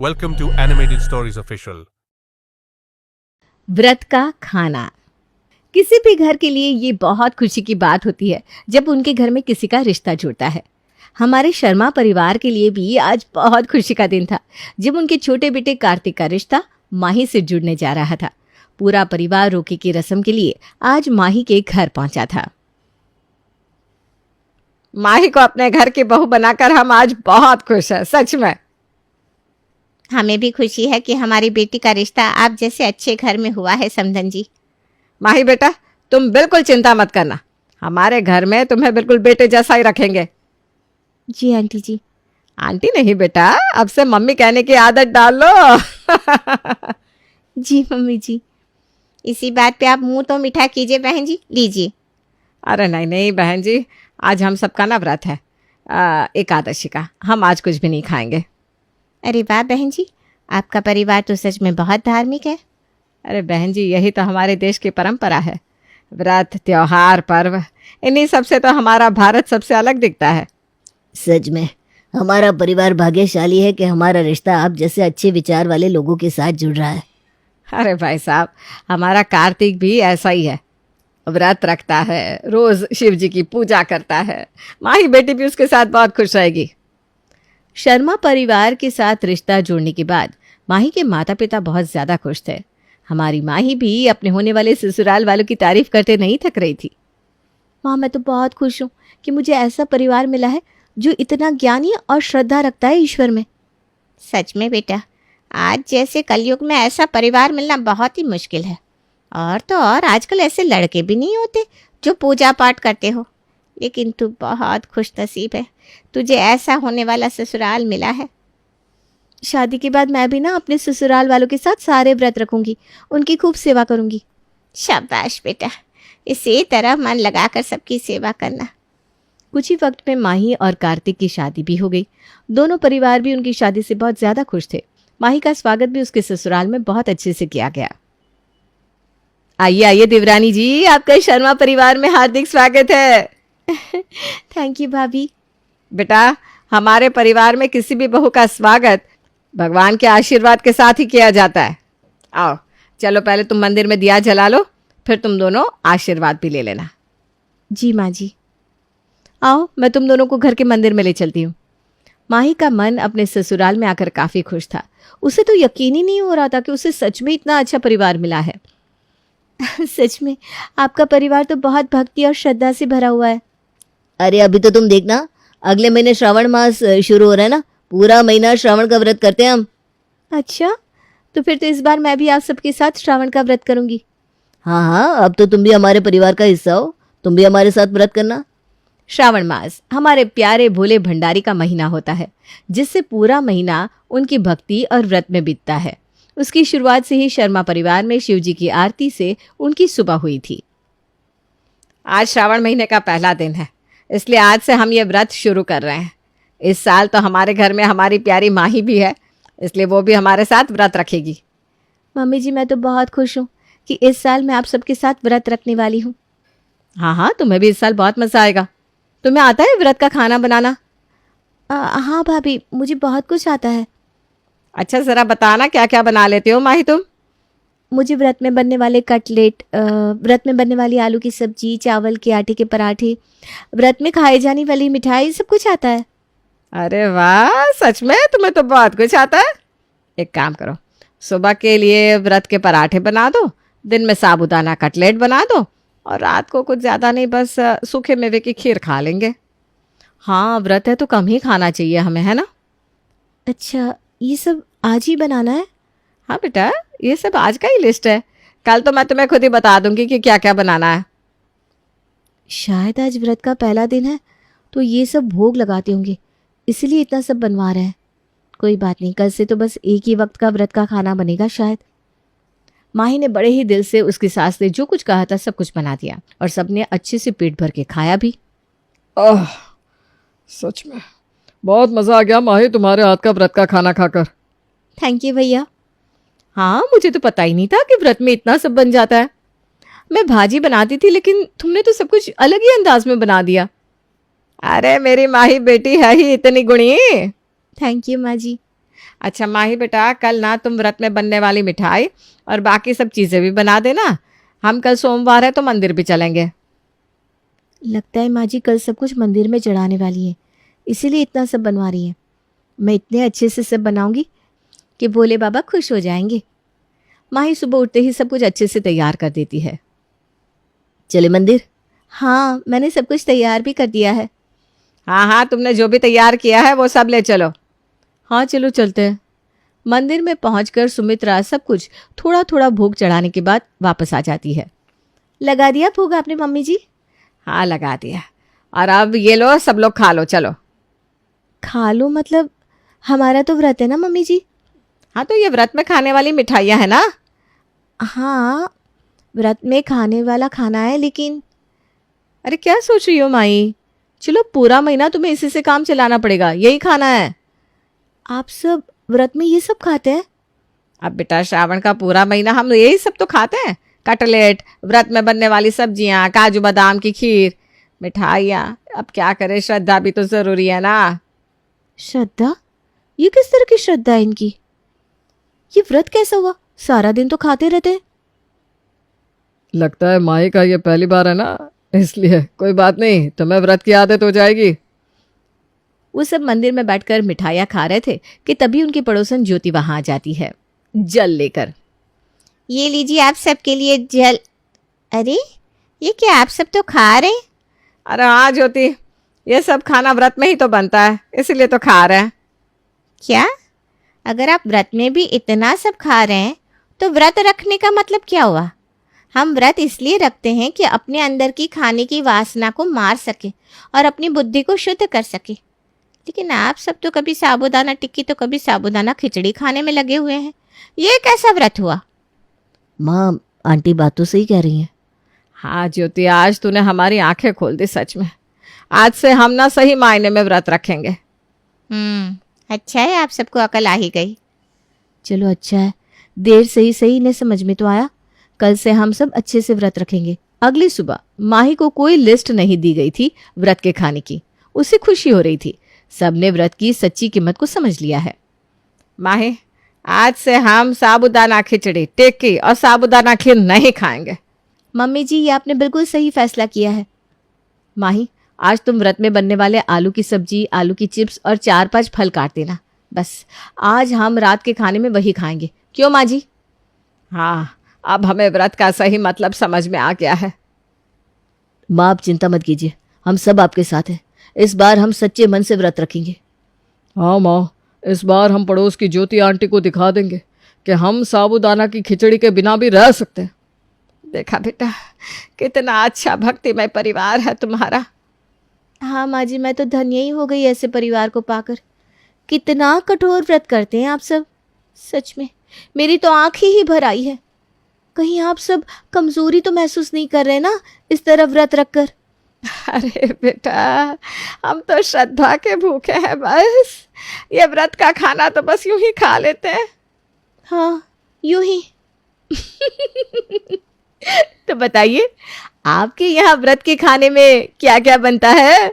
Welcome to Animated Stories Official. व्रत का खाना। किसी भी घर के लिए ये बहुत खुशी की बात होती है जब उनके घर में किसी का रिश्ता जुड़ता है। हमारे शर्मा परिवार के लिए भी आज बहुत खुशी का दिन था जब उनके छोटे बेटे कार्तिक का रिश्ता माही से जुड़ने जा रहा था। पूरा परिवार रोके की रस्म के लिए आज माही के घर पहुंचा था। माही को अपने घर की बहू बनाकर हम आज बहुत खुश हैं, सच में। हमें भी खुशी है कि हमारी बेटी का रिश्ता आप जैसे अच्छे घर में हुआ है समधन जी। माही बेटा, तुम बिल्कुल चिंता मत करना, हमारे घर में तुम्हें बिल्कुल बेटे जैसा ही रखेंगे। जी आंटी जी। आंटी नहीं बेटा, अब से मम्मी कहने की आदत डाल लो। जी मम्मी जी। इसी बात पे आप मुंह तो मीठा कीजिए बहन जी, लीजिए। अरे नहीं नहीं बहन जी, आज हम सबका ना व्रत है एकादशी का, हम आज कुछ भी नहीं खाएंगे। अरे वाह बहन जी, आपका परिवार तो सच में बहुत धार्मिक है। अरे बहन जी, यही तो हमारे देश की परंपरा है। व्रत, त्योहार, पर्व, इन्हीं सबसे तो हमारा भारत सबसे अलग दिखता है। सच में हमारा परिवार भाग्यशाली है कि हमारा रिश्ता आप जैसे अच्छे विचार वाले लोगों के साथ जुड़ रहा है। अरे भाई साहब, हमारा कार्तिक भी ऐसा ही है, व्रत रखता है, रोज शिव जी की पूजा करता है। माही बेटी भी उसके साथ बहुत खुश रहेगी। शर्मा परिवार के साथ रिश्ता जोड़ने के बाद माही के माता पिता बहुत ज्यादा खुश थे। हमारी माही भी अपने होने वाले ससुराल वालों की तारीफ करते नहीं थक रही थी। माँ, मैं तो बहुत खुश हूँ कि मुझे ऐसा परिवार मिला है जो इतना ज्ञानी और श्रद्धा रखता है ईश्वर में। सच में बेटा, आज जैसे कलयुग में ऐसा परिवार मिलना बहुत ही मुश्किल है। और तो और आजकल ऐसे लड़के भी नहीं होते जो पूजा पाठ करते हो। लेकिन तू बहुत खुश नसीब है, तुझे ऐसा होने वाला ससुराल मिला है। शादी के बाद मैं भी ना अपने ससुराल वालों के साथ सारे व्रत रखूंगी, उनकी खूब सेवा करूंगी। शाबाश बेटा, इसी तरह मन लगाकर सबकी सेवा करना। कुछ ही वक्त में माही और कार्तिक की शादी भी हो गई। दोनों परिवार भी उनकी शादी से बहुत ज्यादा खुश थे। माही का स्वागत भी उसके ससुराल में बहुत अच्छे से किया गया। आइए आइए देवरानी जी, आपका शर्मा परिवार में हार्दिक स्वागत है। थैंक यू भाभी। बेटा, हमारे परिवार में किसी भी बहू का स्वागत भगवान के आशीर्वाद के साथ ही किया जाता है। आओ चलो, पहले तुम मंदिर में दिया जला लो, फिर तुम दोनों आशीर्वाद भी ले लेना। जी माँ जी। आओ, मैं तुम दोनों को घर के मंदिर में ले चलती हूँ। माही का मन अपने ससुराल में आकर काफी खुश था। उसे तो यकीन ही नहीं हो रहा था कि उसे सच में इतना अच्छा परिवार मिला है। सच में आपका परिवार तो बहुत भक्ति और श्रद्धा से भरा हुआ है। अरे अभी तो तुम देखना, अगले महीने श्रावण मास शुरू हो रहा है ना, पूरा महीना श्रावण का व्रत करते हैं हम। अच्छा, तो फिर तो इस बार मैं भी आप सबके साथ श्रावण का व्रत करूंगी। हाँ हाँ, अब तो तुम भी हमारे परिवार का हिस्सा हो, तुम भी हमारे साथ व्रत करना। श्रावण मास हमारे प्यारे भोले भंडारी का महीना होता है, जिससे पूरा महीना उनकी भक्ति और व्रत में बीतता है। उसकी शुरुआत से ही शर्मा परिवार में शिव जी की आरती से उनकी सुबह हुई थी। आज श्रावण महीने का पहला दिन है, इसलिए आज से हम ये व्रत शुरू कर रहे हैं। इस साल तो हमारे घर में हमारी प्यारी माही भी है, इसलिए वो भी हमारे साथ व्रत रखेगी। मम्मी जी, मैं तो बहुत खुश हूँ कि इस साल मैं आप सबके साथ व्रत रखने वाली हूँ। हाँ हाँ, तुम्हें भी इस साल बहुत मजा आएगा। तुम्हें आता है व्रत का खाना बनाना? हाँ भाभी, मुझे बहुत कुछ आता है। अच्छा, ज़रा बताना क्या क्या बना लेते हो माही तुम? मुझे व्रत में बनने वाले कटलेट, व्रत में बनने वाली आलू की सब्जी, चावल के आटे के पराठे, व्रत में खाई जाने वाली मिठाई, सब कुछ आता है। अरे वाह, सच में तुम्हें तो बहुत कुछ आता है। एक काम करो, सुबह के लिए व्रत के पराठे बना दो, दिन में साबूदाना कटलेट बना दो, और रात को कुछ ज़्यादा नहीं, बस सूखे मेवे की खीर खा लेंगे। हाँ, व्रत है तो कम ही खाना चाहिए हमें, है ना? अच्छा, ये सब आज ही बनाना है? हाँ बेटा, ये सब आज का ही लिस्ट है, कल तो मैं तुम्हें खुद ही बता दूंगी कि क्या क्या बनाना है। शायद आज व्रत का पहला दिन है तो ये सब भोग लगाते होंगे, इसीलिए इतना सब बनवा रहे हैं। कोई बात नहीं, कल से तो बस एक ही वक्त का व्रत का खाना बनेगा शायद। माही ने बड़े ही दिल से उसकी सास ने जो कुछ कहा था सब कुछ बना दिया और सबने अच्छे से पेट भर के खाया भी। ओह, सच में बहुत मज़ा आ गया माही तुम्हारे हाथ का व्रत का खाना खाकर। थैंक यू भैया। हाँ, मुझे तो पता ही नहीं था कि व्रत में इतना सब बन जाता है। मैं भाजी बनाती थी, लेकिन तुमने तो सब कुछ अलग ही अंदाज में बना दिया। अरे मेरी माही बेटी है ही इतनी गुणी। थैंक यू माँ जी। अच्छा माही बेटा, कल ना तुम व्रत में बनने वाली मिठाई और बाकी सब चीज़ें भी बना देना। हम कल सोमवार है तो मंदिर भी चलेंगे। लगता है माँ जी कल सब कुछ मंदिर में चढ़ाने वाली है, इसीलिए इतना सब बनवा रही है। मैं इतने अच्छे से सब बनाऊंगी कि भोले बाबा खुश हो जाएंगे। माही सुबह उठते ही सब कुछ अच्छे से तैयार कर देती है। चले मंदिर? हाँ, मैंने सब कुछ तैयार भी कर दिया है। हाँ हाँ, तुमने जो भी तैयार किया है वो सब ले चलो। हाँ चलो चलते हैं। मंदिर में पहुंचकर सुमित्रा सब कुछ थोड़ा थोड़ा भोग चढ़ाने के बाद वापस आ जाती है। लगा दिया भोग आपने मम्मी जी? हाँ लगा दिया। और अब ये लो, सब लोग खा लो, चलो। खा लो मतलब? हमारा तो व्रत है ना मम्मी जी। हाँ तो ये व्रत में खाने वाली मिठाइयाँ है ना। हाँ, व्रत में खाने वाला खाना है, लेकिन अरे क्या सोच रही हो माई? चलो पूरा महीना तुम्हें इसी से काम चलाना पड़ेगा, यही खाना है। आप सब व्रत में ये सब खाते हैं? अब बेटा श्रावण का पूरा महीना हम यही सब तो खाते हैं। कटलेट, व्रत में बनने वाली सब्जियां, काजू बादाम की खीर, मिठाइयाँ। अब क्या करें, श्रद्धा भी तो जरूरी है ना। श्रद्धा? ये किस तरह की श्रद्धा है इनकी? ये व्रत कैसा हुआ? सारा दिन तो खाते रहते हैं। लगता है माई का ये पहली बार है ना, इसलिए कोई बात नहीं, तुम्हें व्रत की आदत हो जाएगी। वो सब मंदिर में बैठकर मिठाइयाँ खा रहे थे कि तभी उनकी पड़ोसन ज्योति वहां आ जाती है, जल लेकर। ये लीजिए आप सबके लिए जल। अरे ये क्या, आप सब तो खा रहे हैं? अरे हाँ ज्योति, ये सब खाना व्रत में ही तो बनता है, इसीलिए तो खा रहे हैं। क्या? अगर आप व्रत में भी इतना सब खा रहे हैं तो व्रत रखने का मतलब क्या हुआ? हम व्रत इसलिए रखते हैं कि अपने अंदर की खाने की वासना को मार सके और अपनी बुद्धि को शुद्ध कर सके। लेकिन आप सब तो कभी साबूदाना टिक्की तो कभी साबूदाना खिचड़ी खाने में लगे हुए हैं। ये कैसा व्रत हुआ? माँ, आंटी बात तो सही कह रही हैं। हाँ ज्योति, आज तूने हमारी आंखें खोल दी सच में। आज से हम ना सही मायने में व्रत रखेंगे। अच्छा है, आप सबको अकल आ ही गई। चलो अच्छा है, देर से ही सही इन्हें समझ में तो आया। कल से हम सब अच्छे से व्रत रखेंगे। अगली सुबह माही को कोई लिस्ट नहीं दी गई थी व्रत के खाने की। उसे खुशी हो रही थी, सबने व्रत की सच्ची कीमत को समझ लिया है। माही, आज से हम साबूदाना खिचड़ी, टिक्की और साबूदाना खीर नहीं खाएंगे। मम्मी जी, ये आपने बिल्कुल सही फैसला किया है। माही, आज तुम व्रत में बनने वाले आलू की सब्जी, आलू की चिप्स और 4-5 फल काट देना। बस आज हम रात के खाने में वही खाएंगे। क्यों माँ जी? हाँ, अब हमें व्रत का सही मतलब समझ में आ गया है। माँ, आप चिंता मत कीजिए, हम सब आपके साथ हैं। इस बार हम सच्चे मन से व्रत रखेंगे। हाँ माँ, इस बार हम पड़ोस की ज्योति आंटी को दिखा देंगे कि हम साबूदाना की खिचड़ी के बिना भी रह सकते हैं। देखा बेटा, कितना अच्छा भक्तिमय परिवार है तुम्हारा। हाँ माँ जी, मैं तो धन्य ही हो गई ऐसे परिवार को पाकर। कितना कठोर व्रत करते हैं आप सब। सच में मेरी तो आँख ही भर आई है। कहीं आप सब कमजोरी तो महसूस नहीं कर रहे ना इस तरह व्रत रखकर? अरे बेटा, हम तो श्रद्धा के भूखे हैं बस। ये व्रत का खाना तो बस यूं ही खा लेते हैं। हाँ, यूं ही। तो बताइए, आपके यहाँ व्रत के खाने में क्या क्या बनता है?